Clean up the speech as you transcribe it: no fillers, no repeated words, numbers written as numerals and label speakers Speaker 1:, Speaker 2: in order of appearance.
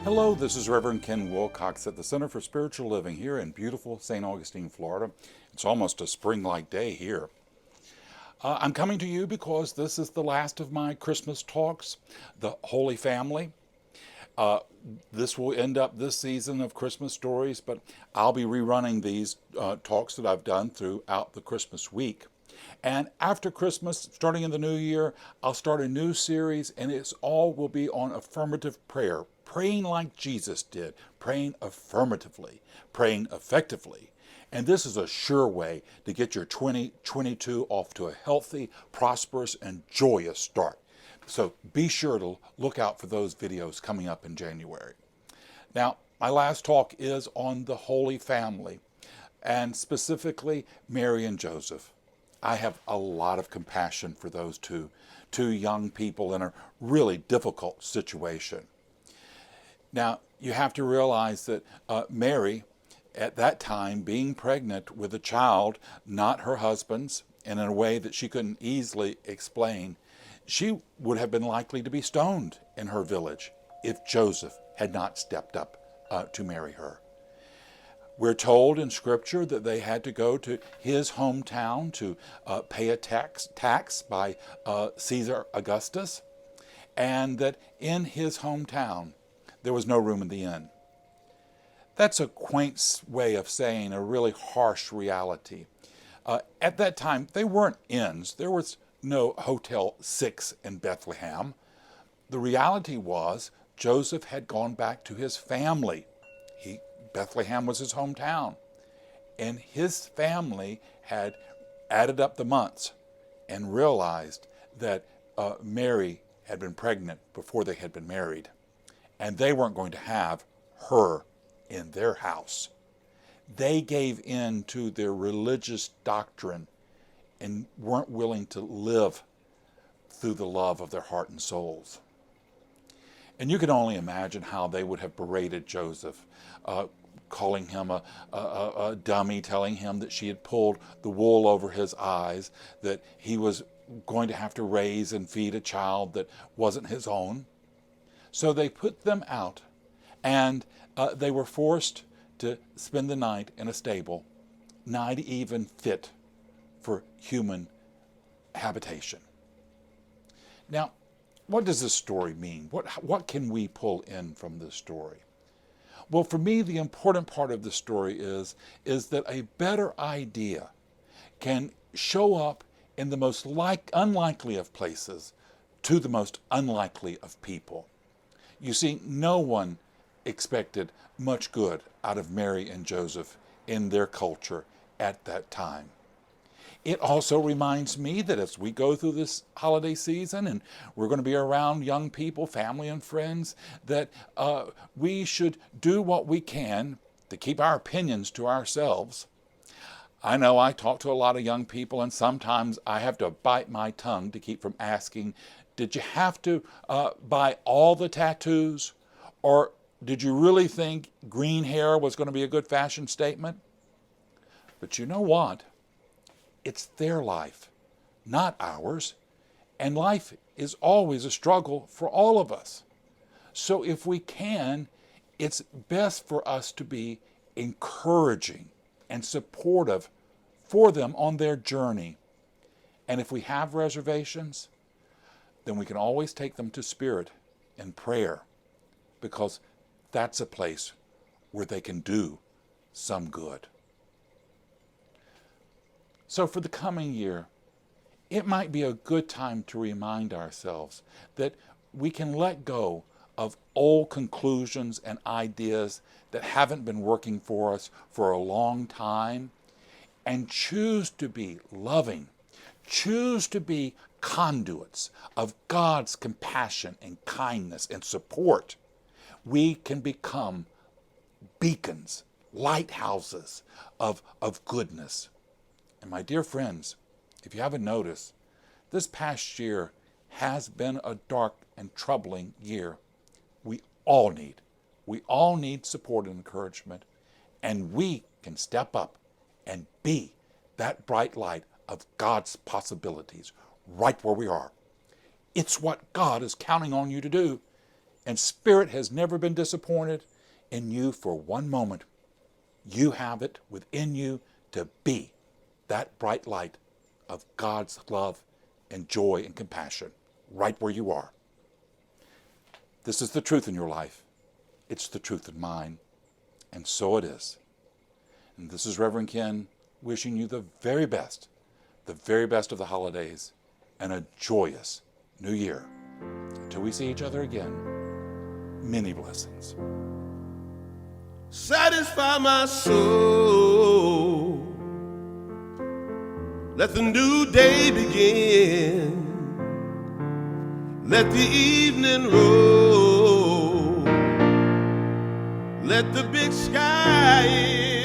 Speaker 1: Hello, this is Reverend Ken Wilcox at the Center for Spiritual Living here in beautiful St. Augustine, Florida. It's almost a spring-like day here. I'm coming to you because this is the last of my Christmas talks, the Holy Family. This will end up this season of Christmas stories, but I'll be rerunning these talks that I've done throughout the Christmas week. And after Christmas, starting in the new year, I'll start a new series, and it's all will be on affirmative prayer, praying like Jesus did, praying affirmatively, praying effectively. And this is a sure way to get your 2022 off to a healthy, prosperous, and joyous start. So be sure to look out for those videos coming up in January. Now, my last talk is on the Holy Family, and specifically Mary and Joseph. I have a lot of compassion for those two young people in a really difficult situation. Now, you have to realize that Mary, at that time, being pregnant with a child, not her husband's, and in a way that she couldn't easily explain, she would have been likely to be stoned in her village if Joseph had not stepped up to marry her. We're told in Scripture that they had to go to his hometown to pay a tax by Caesar Augustus, and that in his hometown there was no room in the inn. That's a quaint way of saying a really harsh reality. At that time, they weren't inns. There was no Hotel 6 in Bethlehem. The reality was Joseph had gone back to his family. Bethlehem was his hometown. And his family had added up the months and realized that Mary had been pregnant before they had been married. And they weren't going to have her in their house. They gave in to their religious doctrine and weren't willing to live through the love of their heart and souls. And you can only imagine how they would have berated Joseph, calling him a dummy, telling him that she had pulled the wool over his eyes, that he was going to have to raise and feed a child that wasn't his own. So they put them out, and they were forced to spend the night in a stable, not even fit for human habitation. Now, what does this story mean? What can we pull in from this story? Well, for me, the important part of the story is that a better idea can show up in the most unlikely of places to the most unlikely of people. You see, no one expected much good out of Mary and Joseph in their culture at that time. It also reminds me that as we go through this holiday season and we're going to be around young people, family and friends, that we should do what we can to keep our opinions to ourselves. I know I talk to a lot of young people, and sometimes I have to bite my tongue to keep from asking, did you have to buy all the tattoos? Or did you really think green hair was going to be a good fashion statement? But you know what? It's their life, not ours. And life is always a struggle for all of us. So if we can, it's best for us to be encouraging and supportive for them on their journey. And if we have reservations, then we can always take them to Spirit in prayer, because that's a place where they can do some good. So for the coming year, it might be a good time to remind ourselves that we can let go of old conclusions and ideas that haven't been working for us for a long time, and choose to be loving, choose to be conduits of God's compassion and kindness and support. We can become beacons, lighthouses of goodness. And my dear friends, if you haven't noticed, this past year has been a dark and troubling year. We all need support and encouragement, and we can step up and be that bright light of God's possibilities right where we are. It's what God is counting on you to do. And Spirit has never been disappointed in you for one moment. You have it within you to be that bright light of God's love and joy and compassion right where you are. This is the truth in your life. It's the truth in mine. And so it is. And this is Reverend Ken wishing you the very best of the holidays and a joyous New Year. Until we see each other again, many blessings.
Speaker 2: Satisfy my soul. Let the new day begin. Let the evening roll. Let the big sky in.